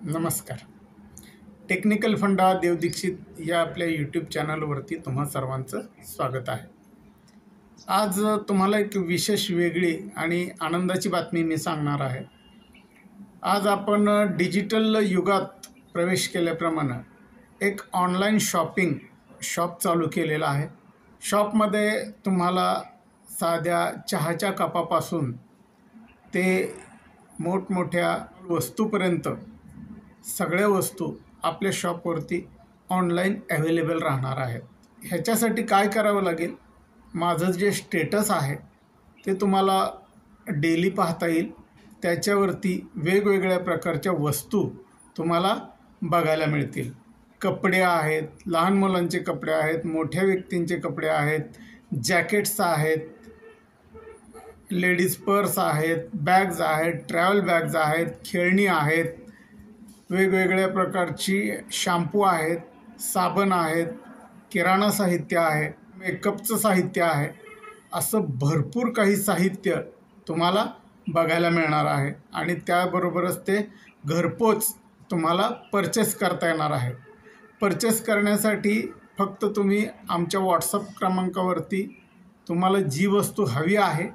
नमस्कार. टेक्निकल फंडा देव दीक्षित या आपल्या यूट्यूब चॅनलवरती तुम्हा सर्वांचं स्वागत आहे. आज तुम्हाला एक विशेष वेगळी आणि आनंदाची बातमी मी सांगणार आहे. आज आपण डिजिटल युगात प्रवेश केल्याप्रमाणे एक ऑनलाईन शॉप चालू केलेला आहे. शॉपमध्ये तुम्हाला साध्या चहाच्या कपापासून ते मोठमोठ्या वस्तूपर्यंत सगळ्या वस्तू आपल्या शॉपवरती ऑनलाईन अवेलेबल राहणार आहेत. ह्याच्यासाठी काय करावं लागेल, माझं जे स्टेटस आहे ते तुम्हाला डेली पाहता येईल. त्याच्यावरती वेगवेगळ्या प्रकारच्या वस्तू तुम्हाला बघायला मिळतील. कपडे आहेत, लहान मुलांचे कपडे आहेत, मोठ्या व्यक्तींचे कपडे आहेत, जॅकेट्स आहेत, लेडीज पर्स आहेत, बॅग्स आहेत, ट्रॅव्हल बॅग्स आहेत, खेळणी आहेत, वेगवेगळ्या प्रकारची शॅम्पू आहेत, साबण आहेत, किराणा साहित्य आहे, मेकअपचं साहित्य आहे. असं भरपूर काही साहित्य तुम्हाला बघायला मिळणार आहे आणि त्याबरोबरच ते घरपोच तुम्हाला परचेस करता येणार आहे. परचेस करण्यासाठी फक्त तुम्ही आमच्या व्हॉट्सअप क्रमांकावरती तुम्हाला जी वस्तू हवी आहे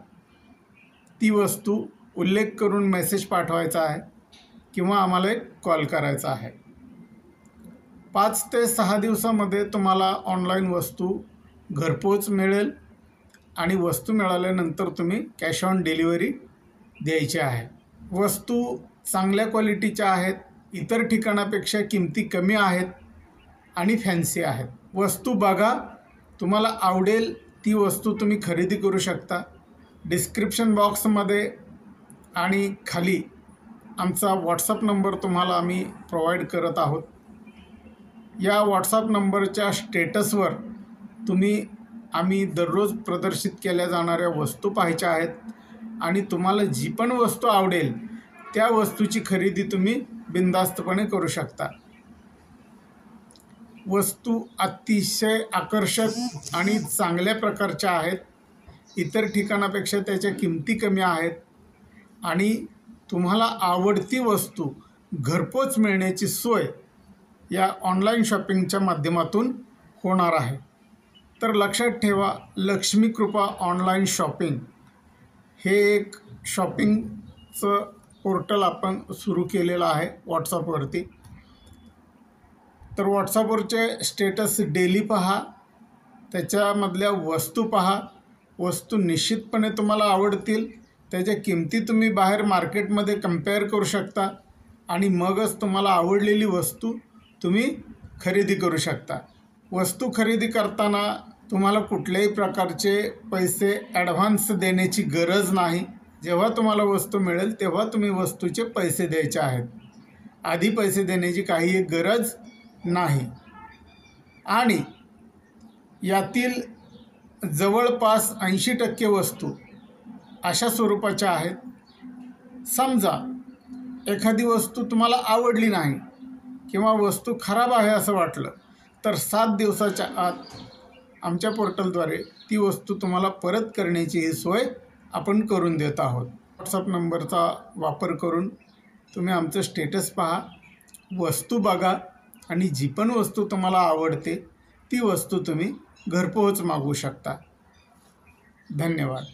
ती वस्तू उल्लेख करून मेसेज पाठवायचा आहे किंवा आम्हाला एक कॉल करायचा आहे. 5 ते 6 दिवसामध्ये तुम्हाला ऑनलाईन वस्तू घरपोच मिळेल आणि वस्तू मिळाल्यानंतर तुम्ही कॅश ऑन डिलिव्हरी द्यायची आहे. वस्तू चांगल्या क्वालिटीच्या आहेत, इतर ठिकाणापेक्षा किमती कमी आहेत आणि फॅन्सी आहेत. वस्तू बघा, तुम्हाला आवडेल ती वस्तू तुम्ही खरेदी करू शकता. डिस्क्रिप्शन बॉक्समध्ये आणि खाली आमचा व्हॉट्सअप नंबर तुम्हाला आम्ही प्रोव्हाइड करत आहोत. या व्हॉट्सअप नंबरच्या स्टेटसवर आम्ही दररोज प्रदर्शित केल्या जाणाऱ्या वस्तू पाहायच्या आहेत आणि तुम्हाला जी पण वस्तू आवडेल त्या वस्तूची खरेदी तुम्ही बिनधास्तपणे करू शकता. वस्तू अतिशय आकर्षक आणि चांगल्या प्रकारच्या आहेत. इतर ठिकाणापेक्षा त्याच्या किमती कमी आहेत आणि तुम्हाला आवडती वस्तू घरपोच मिळण्याची सोय या ऑनलाईन शॉपिंगच्या माध्यमातून होणार आहे. तर लक्षात ठेवा, लक्ष्मी कृपा ऑनलाईन शॉपिंग हे एक शॉपिंगचं पोर्टल आपण सुरू केलेलं आहे व्हॉट्सअपवरती. तर व्हॉट्सअपवरचे स्टेटस डेली पहा, त्याच्यामधल्या वस्तू पहा. वस्तू निश्चितपणे तुम्हाला आवडतील. त्याच्या किमती तुम्ही बाहेर मार्केटमध्ये कंपेअर करू शकता आणि मगच तुम्हाला आवडलेली वस्तू तुम्ही खरेदी करू शकता. वस्तू खरेदी करताना तुम्हाला कुठल्याही प्रकारचे पैसे ॲडव्हान्स देण्याची गरज नाही. जेव्हा तुम्हाला वस्तू मिळेल तेव्हा तुम्ही वस्तूचे पैसे द्यायचे आहेत. आधी पैसे देण्याची काही गरज नाही. आणि यातील जवळपास 80% वस्तू अशा स्वरूपाच्या आहेत. समजा एखादी वस्तू तुम्हाला आवडली नाही किंवा वस्तू खराब आहे असं वाटलं तर 7 दिवसाच्या आत आमच्या पोर्टलद्वारे ती वस्तू तुम्हाला परत करण्याची ही सोय आपण करून देत आहोत. व्हॉट्सअप नंबरचा वापर करून तुम्ही आमचं स्टेटस पहा, वस्तू बघा आणि जी पण वस्तू तुम्हाला आवडते ती वस्तू तुम्ही घरपोच मागवू शकता. धन्यवाद.